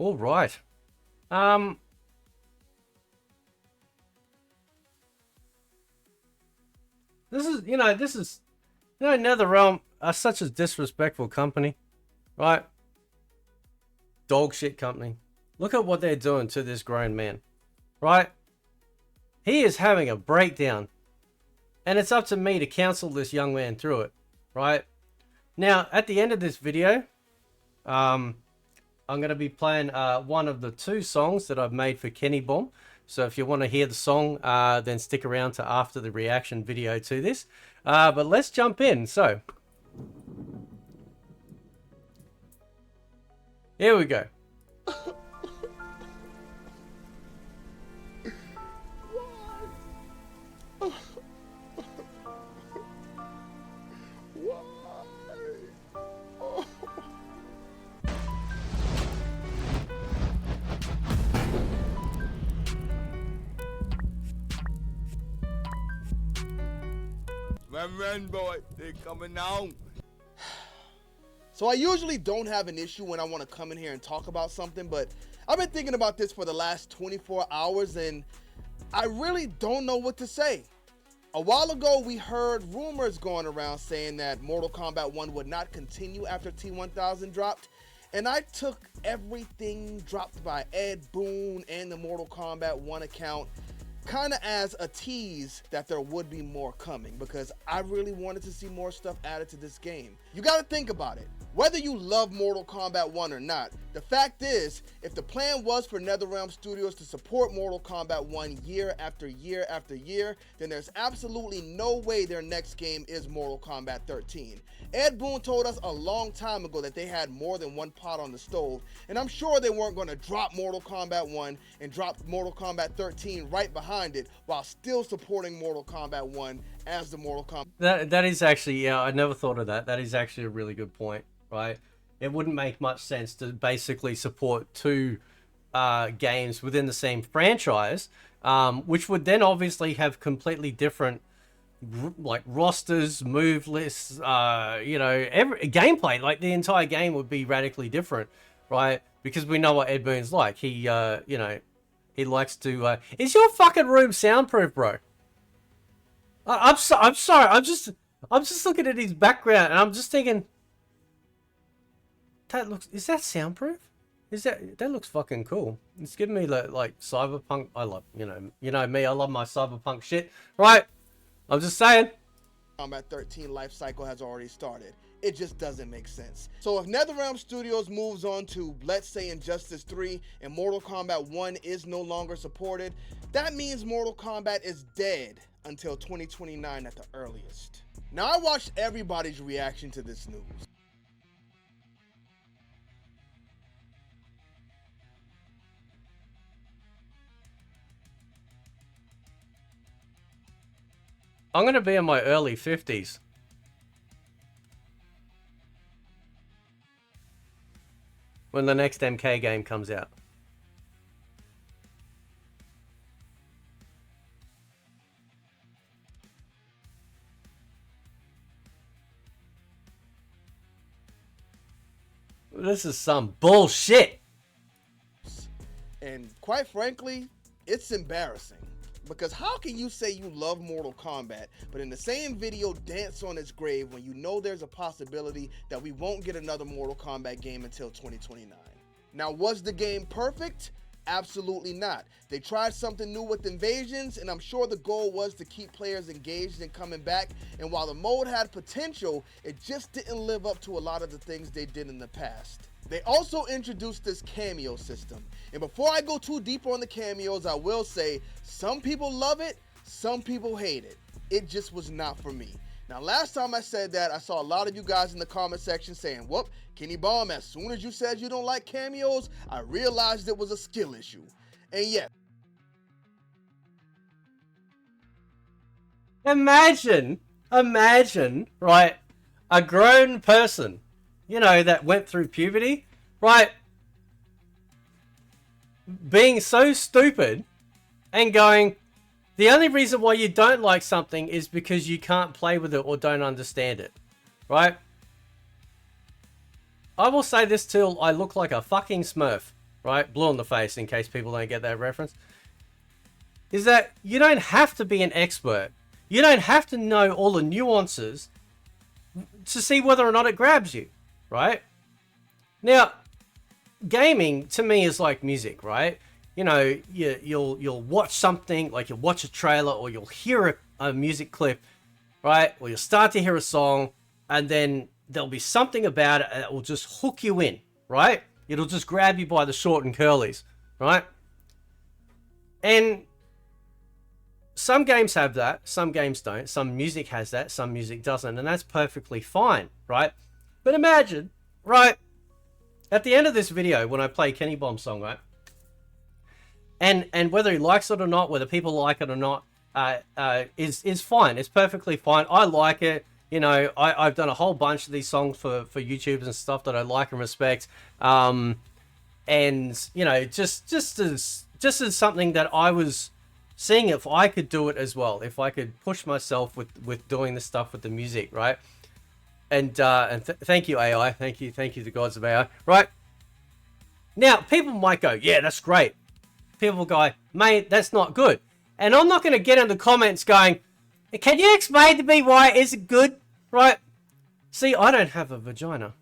All right. This is, NetherRealm are such a disrespectful company, right? Dog shit company. Look at what they're doing to this grown man, right? He is having a breakdown, and it's up to me to counsel this young man through it, right? Now, at the end of this video, I'm going to be playing one of the 2 songs that I've made for Kenny Bomb. So if you want to hear the song, then stick around to after the reaction video to this. But let's jump in. So, here we go. Run, boy, they coming on. So I usually don't have an issue when I want to come in here and talk about something, but I've been thinking about this for the last 24 hours and I really don't know what to say. A while ago, we heard rumors going around saying that Mortal Kombat 1 would not continue after T1000 dropped, and I took everything dropped by Ed Boon and the Mortal Kombat 1 account kind of as a tease that there would be more coming, because I really wanted to see more stuff added to this game. You got to think about it. Whether you love Mortal Kombat 1 or not, the fact is, if the plan was for NetherRealm Studios to support Mortal Kombat 1 year after year after year, then there's absolutely no way their next game is Mortal Kombat 13. Ed Boon told us a long time ago that they had more than one pot on the stove, and I'm sure they weren't going to drop Mortal Kombat 1 and drop Mortal Kombat 13 right behind it while still supporting Mortal Kombat 1 as the Mortal Kombat. That is actually, yeah, I never thought of that. That is actually a really good point, right? It wouldn't make much sense to basically support 2 games within the same franchise, which would then obviously have completely different like rosters, move lists, every gameplay. Like the entire game would be radically different, right? Because we know what Ed Boon's like. He he likes to is your fucking room soundproof, bro? I'm sorry, I'm just looking at his background and I'm just thinking, is that soundproof? That looks fucking cool. It's giving me like cyberpunk. I love, you know me, I love my cyberpunk shit, right? I'm just saying. Kombat 13 life cycle has already started. It just doesn't make sense. So if NetherRealm Studios moves on to, let's say, Injustice 3 and Mortal Kombat 1 is no longer supported, that means Mortal Kombat is dead until 2029 at the earliest. Now, I watched everybody's reaction to this news. I'm going to be in my early 50s. When the next MK game comes out. This is some bullshit. And quite frankly, it's embarrassing. Because how can you say you love Mortal Kombat, but in the same video dance on its grave when you know there's a possibility that we won't get another Mortal Kombat game until 2029? Now, was the game perfect? Absolutely not. They tried something new with Invasions, and I'm sure the goal was to keep players engaged and coming back, and while the mode had potential, it just didn't live up to a lot of the things they did in the past. They also introduced this cameo system, and before I go too deep on the cameos, I will say some people love it, some people hate it. It just was not for me. Now, last time I said that, I saw a lot of you guys in the comment section saying, whoop, Kenny Bomb, as soon as you said you don't like cameos, I realized it was a skill issue. And yet, imagine, right, a grown person, that went through puberty, right, being so stupid and going, the only reason why you don't like something is because you can't play with it or don't understand it, right? I will say this till I look like a fucking smurf, right? Blue in the face, in case people don't get that reference. Is that you don't have to be an expert. You don't have to know all the nuances to see whether or not it grabs you, right? Now, gaming to me is like music, right? You know, you'll watch something, like you'll watch a trailer or you'll hear a music clip, right? Or you'll start to hear a song, and then there'll be something about it that will just hook you in, right? It'll just grab you by the short and curlies, right? And some games have that, some games don't. Some music has that, some music doesn't, and that's perfectly fine, right? But imagine, right, at the end of this video, when I play Kenny Bomb's song, right, and whether he likes it or not, whether people like it or not, is fine. It's perfectly fine. I like it. You know, I've done a whole bunch of these songs for YouTube and stuff that I like and respect. And you know, just as something that I was seeing if I could do it as well, if I could push myself with doing this stuff with the music, right? And thank you, AI. Thank you, the gods of AI, right? Now, people might go, yeah, that's great. People go, mate, that's not good. And I'm not going to get in the comments going, can you explain to me why it isn't good, right? See, I don't have a vagina,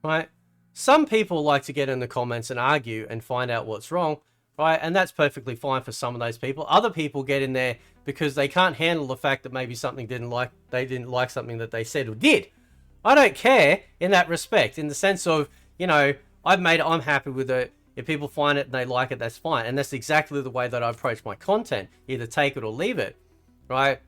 right? Some people like to get in the comments and argue and find out what's wrong, right? And that's perfectly fine for some of those people. Other people get in there because they can't handle the fact that maybe they didn't like something that they said or did. I don't care in that respect, in the sense of, you know, I'm happy with it. If people find it and they like it, that's fine. And that's exactly the way that I approach my content. Either take it or leave it, right?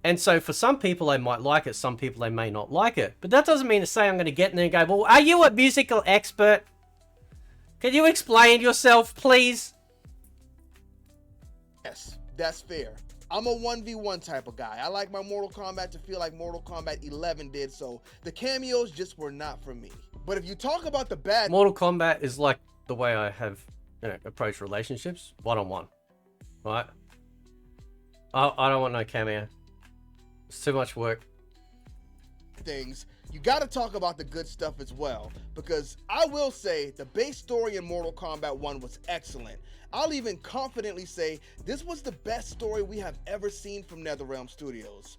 And so for some people, they might like it. Some people, they may not like it. But that doesn't mean to say I'm going to get in there and go, well, are you a musical expert? Can you explain yourself, please? Yes, that's fair. I'm a 1v1 type of guy. I like my Mortal Kombat to feel like Mortal Kombat 11 did, so the cameos just were not for me. But if you talk about the bad... Mortal Kombat is like the way I have, you know, approached relationships, one-on-one, right? I don't want no cameo. It's too much work. Things, you got to talk about the good stuff as well, because I will say the base story in Mortal Kombat 1 was excellent. I'll even confidently say this was the best story we have ever seen from NetherRealm Studios.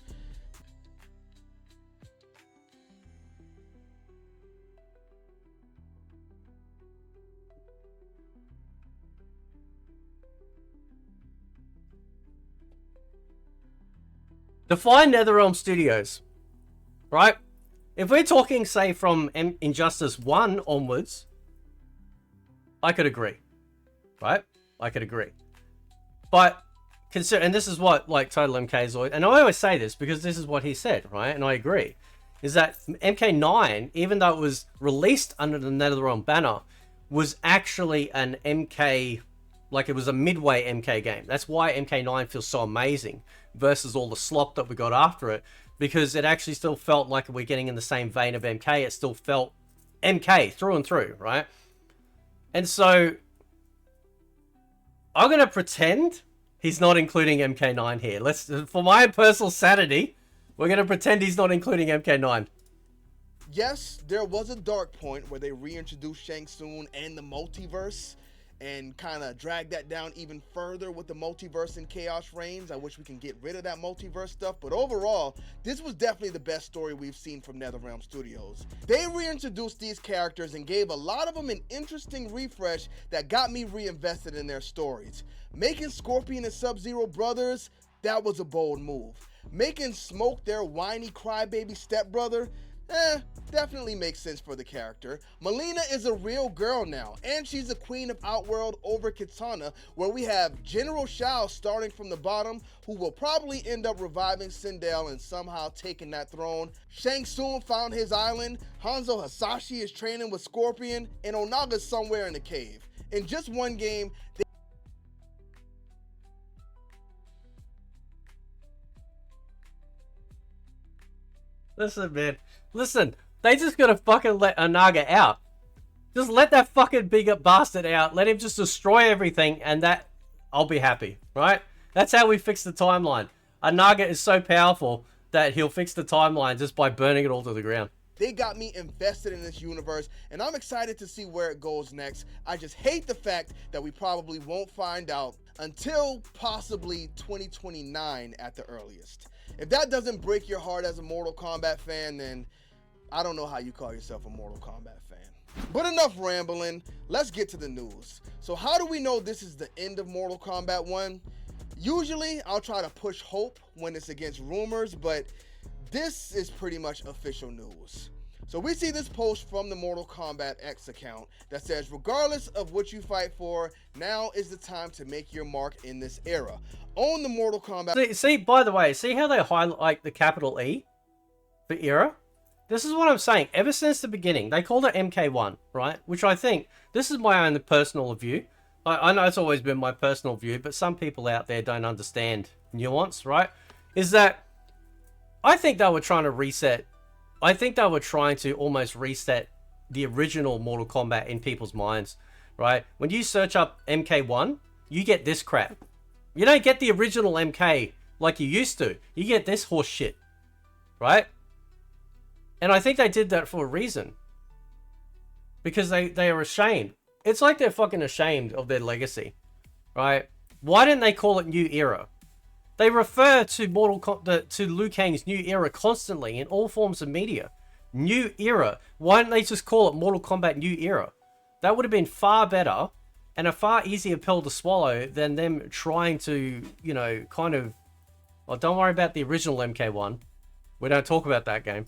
Define NetherRealm Studios, right? If we're talking, say, from Injustice 1 onwards, I could agree, right? I could agree. But consider, and this is what, like, Total MK's always, and I always say this because this is what he said, right? And I agree, is that MK9, even though it was released under the NetherRealm banner, was actually an MK, like it was a midway MK game. That's why MK9 feels so amazing versus all the slop that we got after it, because it actually still felt like we're getting in the same vein of MK. It still felt MK through and through, right? And so I'm going to pretend he's not including MK9 here. Let's, for my personal sanity, we're going to pretend he's not including MK9. Yes, there was a dark point where they reintroduced Shang Tsung and the multiverse and kind of drag that down even further with the multiverse and Chaos Reigns. I wish we can get rid of that multiverse stuff, but overall, this was definitely the best story we've seen from NetherRealm Studios. They reintroduced these characters and gave a lot of them an interesting refresh that got me reinvested in their stories. Making Scorpion and Sub-Zero brothers, that was a bold move. Making Smoke their whiny crybaby stepbrother, definitely makes sense for the character. Melina is a real girl now, and she's a queen of Outworld over Kitana, where we have General Shao starting from the bottom, who will probably end up reviving Sindel and somehow taking that throne. Shang Tsung found his island, Hanzo Hasashi is training with Scorpion, and Onaga's somewhere in the cave. In just one game, Listen, man. Listen, they just gotta fucking let Onaga out. Just let that fucking big bastard out. Let him just destroy everything, and that, I'll be happy, right? That's how we fix the timeline. Onaga is so powerful that he'll fix the timeline just by burning it all to the ground. They got me invested in this universe, and I'm excited to see where it goes next. I just hate the fact that we probably won't find out until possibly 2029 at the earliest. If that doesn't break your heart as a Mortal Kombat fan, then I don't know how you call yourself a Mortal Kombat fan. But enough rambling, let's get to the news. So how do we know this is the end of Mortal Kombat 1? Usually, I'll try to push hope when it's against rumors, but this is pretty much official news. So we see this post from the Mortal Kombat X account that says, regardless of what you fight for, now is the time to make your mark in this era. Own the Mortal Kombat. See, by the way, see how they highlight like the capital E for era? This is what I'm saying. Ever since the beginning, they called it MK1, right? Which I think, this is my own personal view. I know it's always been my personal view, but some people out there don't understand nuance, right? Is that I think they were trying to reset. I think they were trying to almost reset the original Mortal Kombat in people's minds, right? When you search up MK1, you get this crap. You don't get the original MK like you used to. You get this horse shit, right? And I think they did that for a reason. Because they are ashamed. It's like they're fucking ashamed of their legacy, right? Why didn't they call it New Era? They refer to to Liu Kang's New Era constantly in all forms of media. New Era. Why didn't they just call it Mortal Kombat New Era? That would have been far better and a far easier pill to swallow than them trying to, you know, kind of... Well, don't worry about the original MK1. We don't talk about that game.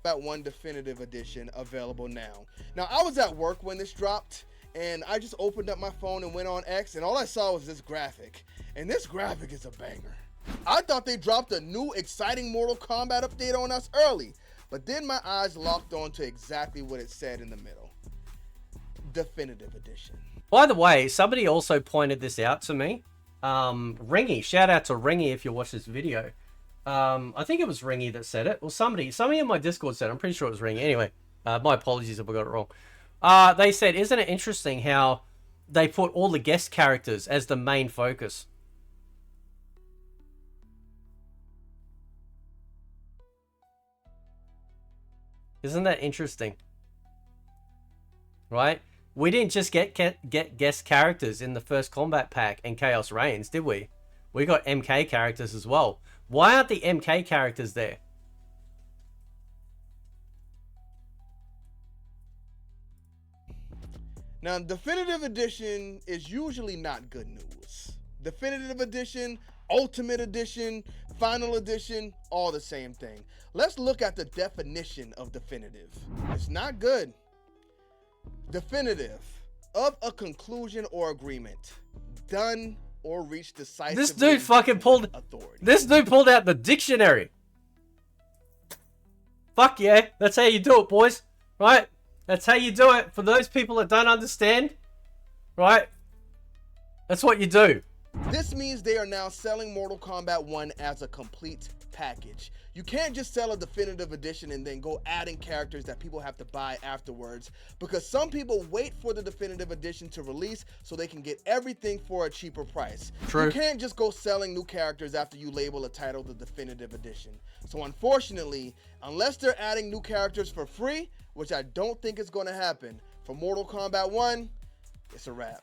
Kombat 1 Definitive Edition available now. Now, I was at work when this dropped, and I just opened up my phone and went on X, and all I saw was this graphic. And this graphic is a banger. I thought they dropped a new exciting Mortal Kombat update on us early, but then my eyes locked on to exactly what it said in the middle. Definitive Edition. By the way, somebody also pointed this out to me. Ringy, shout out to Ringy if you watch this video. I think it was Ringy that said it. Well, somebody in my Discord said it. I'm pretty sure it was Ringy. Anyway, my apologies if I got it wrong. They said, isn't it interesting how they put all the guest characters as the main focus? Isn't that interesting? Right? We didn't just get guest characters in the first combat pack and Chaos Reigns, did we? We got MK characters as well. Why aren't the MK characters there? Now, Definitive Edition is usually not good news. Definitive Edition, Ultimate Edition, Final Edition, all the same thing. Let's look at the definition of definitive. It's not good. Definitive, of a conclusion or agreement, done or reached decisively. This dude fucking pulled authority. This dude pulled out the dictionary. Fuck yeah, that's how you do it, boys. Right? That's how you do it. For those people that don't understand, right? That's what you do. This means they are now selling Mortal Kombat 1 as a complete package. You can't just sell a definitive edition and then go adding characters that people have to buy afterwards, because some people wait for the definitive edition to release so they can get everything for a cheaper price. True. You can't just go selling new characters after you label a title the definitive edition. So unfortunately, unless they're adding new characters for free, which I don't think is going to happen, for Mortal Kombat 1, it's a wrap.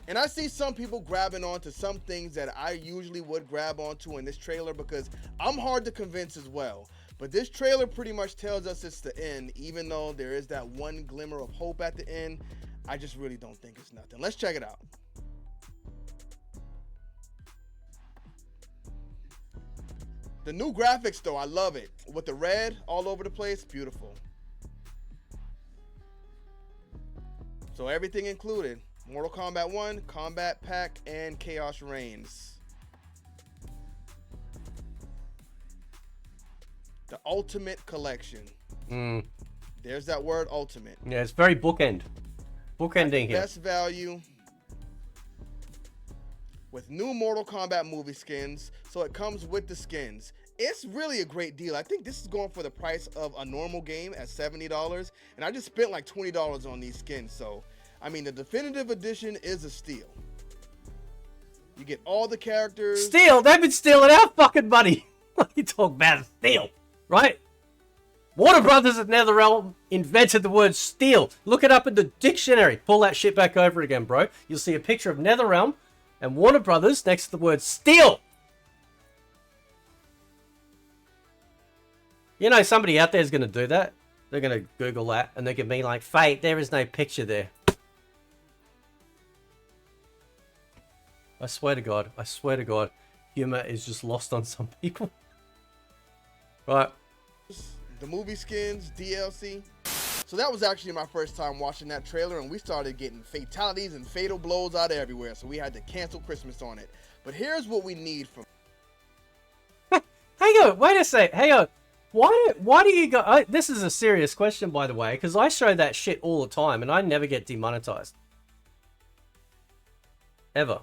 And I see some people grabbing onto some things that I usually would grab onto in this trailer, because I'm hard to convince as well. But this trailer pretty much tells us it's the end, even though there is that one glimmer of hope at the end. I just really don't think it's nothing. Let's check it out. The new graphics though, I love it. With the red all over the place, beautiful. So everything included. Mortal Kombat 1, Combat Pack, and Chaos Reigns. The Ultimate Collection. There's that word, ultimate. Yeah, it's very bookending here. Best value. With new Mortal Kombat movie skins, so it comes with the skins. It's really a great deal. I think this is going for the price of a normal game at $70, and I just spent like $20 on these skins, so... I mean, the definitive edition is a steal. You get all the characters. Steal? They've been stealing our fucking money. What are you talking about? Steal, right? Warner Brothers at NetherRealm invented the word steal. Look it up in the dictionary. Pull that shit back over again, bro. You'll see a picture of NetherRealm and Warner Brothers next to the word steal. You know, somebody out there is going to do that. They're going to Google that and they're going to be like, Fate, there is no picture there. I swear to God, humor is just lost on some people. Right. The movie skins, DLC. So that was actually my first time watching that trailer, and we started getting fatalities and fatal blows out everywhere, so we had to cancel Christmas on it. But here's what we need from... Hang on, wait a sec, hang on. Why do you go... this is a serious question, by the way, because I show that shit all the time, and I never get demonetized. Ever.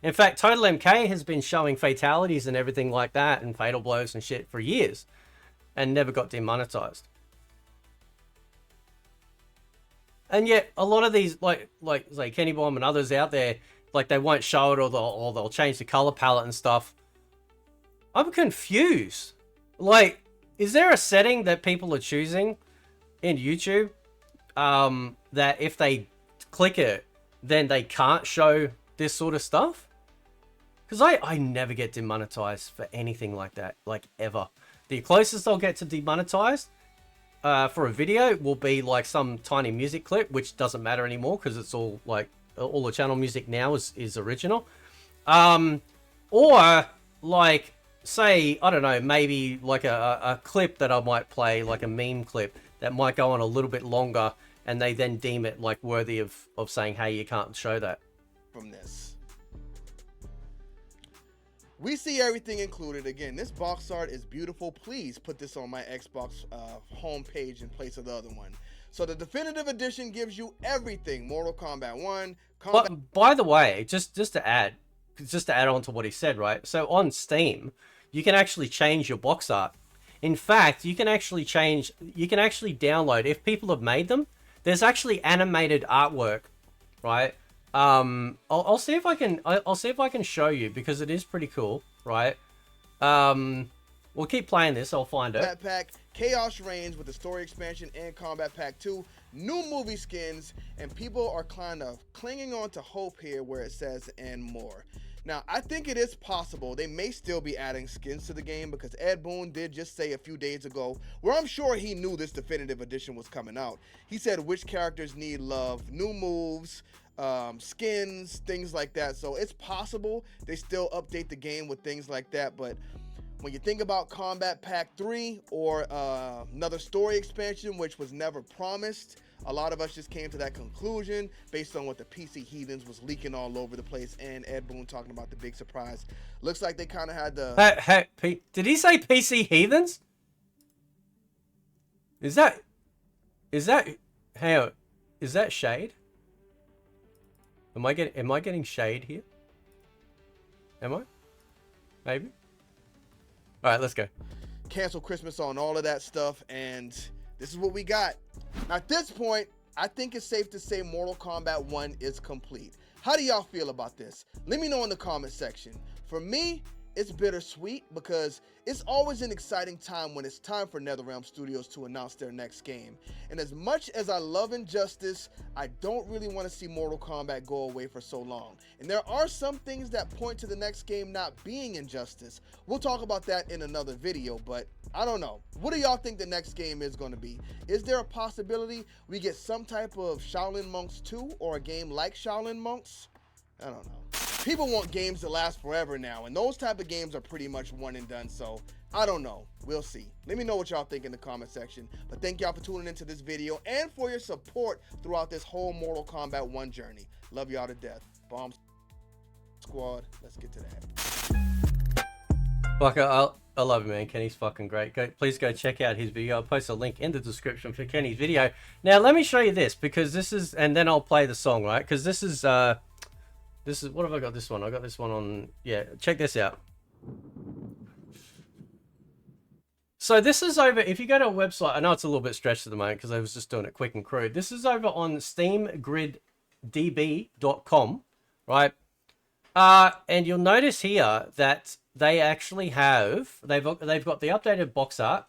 In fact, Total MK has been showing fatalities and everything like that, and fatal blows and shit for years, and never got demonetized. And yet, a lot of these, like Kenny Bomb and others out there, like they won't show it, or they'll change the color palette and stuff. I'm confused. Like, is there a setting that people are choosing in YouTube that if they click it, then they can't show this sort of stuff? Because I never get demonetized for anything like that, like ever. The closest I'll get to demonetized for a video will be like some tiny music clip, which doesn't matter anymore because it's all like all the channel music now is original. Or like, say, I don't know, maybe like a clip that I might play, like a meme clip that might go on a little bit longer, and they then deem it like worthy of saying, hey, you can't show that. From this, we see everything included. Again, this box art is beautiful. Please put this on my Xbox homepage in place of the other one. So the definitive edition gives you everything. Mortal Kombat 1. But by the way, just to add on to what he said, right? So on Steam, you can actually change your box art. In fact, you can actually download, if people have made them, there's actually animated artwork, right? I'll see if I can show you, because it is pretty cool, right? We'll keep playing this. I'll find it. Combat Pack, Chaos Reigns with the story expansion, and Combat Pack 2, new movie skins, and people are kind of clinging on to hope here where it says and more. Now, I think it is possible they may still be adding skins to the game, because Ed Boon did just say a few days ago, where I'm sure he knew this definitive edition was coming out. He said which characters need love, new moves, skins, things like that. So it's possible they still update the game with things like that. But when you think about Combat Pack 3 or another story expansion, which was never promised, a lot of us just came to that conclusion based on what the PC Heathens was leaking all over the place, and Ed Boon talking about the big surprise. Looks like they kind of had the... Hey, did he say PC Heathens? Is that shade? Am I getting shade here? Am I? Maybe. All right, let's go. Cancel Christmas on all of that stuff, and this is what we got. Now, at this point, I think it's safe to say Mortal Kombat 1 is complete. How do y'all feel about this? Let me know in the comment section. For me, it's bittersweet, because it's always an exciting time when it's time for NetherRealm Studios to announce their next game. And as much as I love Injustice, I don't really want to see Mortal Kombat go away for so long. And there are some things that point to the next game not being Injustice. We'll talk about that in another video, but I don't know. What do y'all think the next game is going to be? Is there a possibility we get some type of Shaolin Monks 2 or a game like Shaolin Monks? I don't know. People want games to last forever now, and those type of games are pretty much one and done, so I don't know. We'll see. Let me know what y'all think in the comment section. But thank y'all for tuning into this video and for your support throughout this whole Mortal Kombat 1 journey. Love y'all to death. Bomb Squad, let's get to that. Fuck, I love him, man. Kenny's fucking great. Please go check out his video. I'll post a link in the description for Kenny's video. Now, let me show you this, because this is, and then I'll play the song, right? Because this is, what have I got this one? I got this one on, yeah, check this out. So this is over, if you go to a website, I know it's a little bit stretched at the moment because I was just doing it quick and crude. This is over on steamgriddb.com, right? And you'll notice here that they actually have, they've got the updated box art,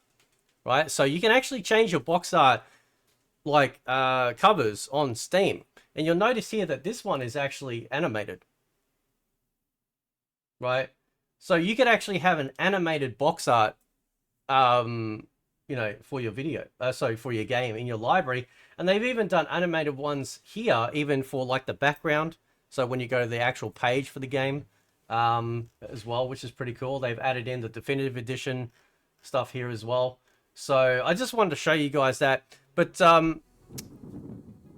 right? So you can actually change your box art like covers on Steam, and you'll notice here that this one is actually animated, right? So you could actually have an animated box art, you know, for your video, sorry, for your game in your library. And they've even done animated ones here, even for like the background. So when you go to the actual page for the game, as well, which is pretty cool. They've added in the definitive edition stuff here as well. So I just wanted to show you guys that. But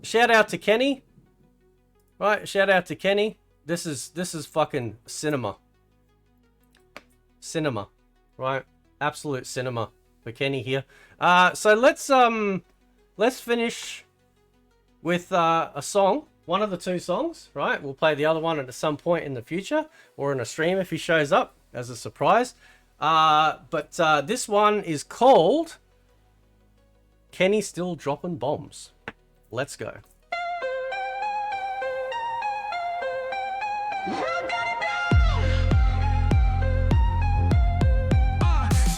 shout out to Kenny, right? Shout out to Kenny. This is fucking cinema, right? Absolute cinema for Kenny here. So let's finish with a song. One of the two songs, right? We'll play the other one at some point in the future, or in a stream if he shows up as a surprise. But this one is called Kenny Still Dropping Bombs. Let's go.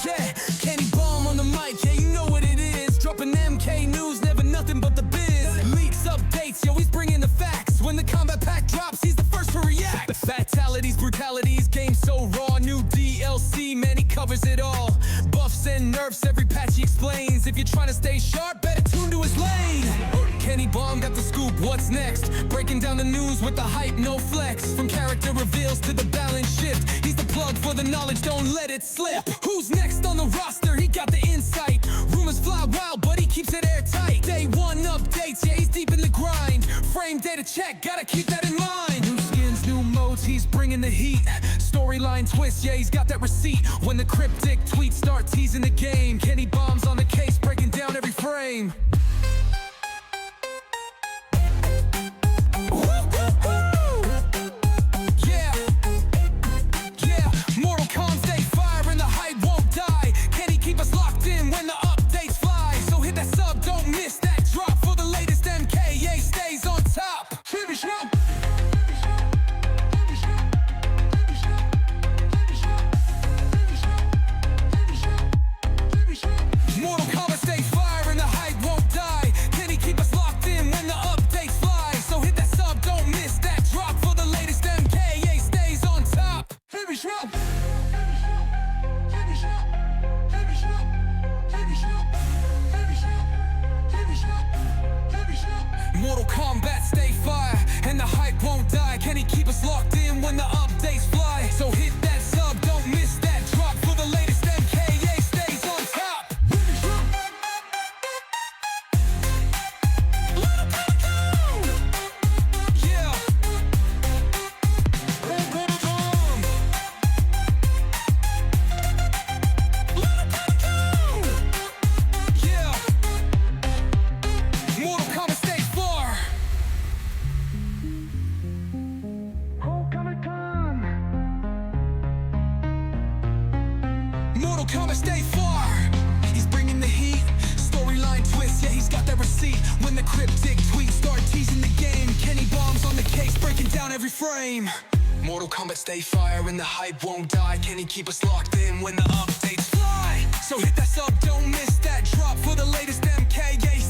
Yeah, Kenny Bomb on the mic, yeah, you know what it is. Dropping MK news, never nothing but the biz. Leaks, updates, yo, he's bringing the facts. When the combat pack drops, he's the first to react. Fatalities, brutalities, game so raw. New DLC, man, he covers it all. Buffs and nerfs, every patch he explains. If you're trying to stay sharp, better tune to his lane. Kenny Bomb got the scoop, what's next? Breaking down the news with the hype, no flex. From character reveals to the balance shift. He's the plug for the knowledge, don't let it slip. Who's next on the roster? He got the insight. Rumors fly wild, but he keeps it airtight. Day one updates, yeah, he's deep in the grind. Frame data check, gotta keep that in mind. New skins, new modes, he's bringing the heat. Storyline twist, yeah, he's got that receipt. When the cryptic tweets start teasing the game, Kenny Bomb's on the case, breaking down every frame. Yeah, yeah, Mortal Kombat, stay fire and the hype won't die. Kenny keep us locked in when the updates fly. So hit that sub, don't miss that drop for the latest MKA stays on top. Finish up. Mortal Kombat, stay fire and the hype won't die. Kenny keep us locked in when the updates fly. So hit that sub, don't miss that drop for the latest MKA stays on top. Finish up. Mortal Kombat, stay fire and the hype won't die. Kenny keep us locked in when the updates fly. So hit that sub, don't miss that drop for the latest MKA stays on top. Yeah. Yeah. Mortal Kombat, stay far. Mortal Kombat, stay far. He's bringing the heat. Storyline twist, yeah, he's got that receipt. When the cryptic tweets start teasing the game, Kenny Bomb's on the case, breaking down every frame. Mortal Kombat, stay fire and the hype won't die. Kenny keep us locked in when the updates fly. So hit that sub, don't miss that drop for the latest MKA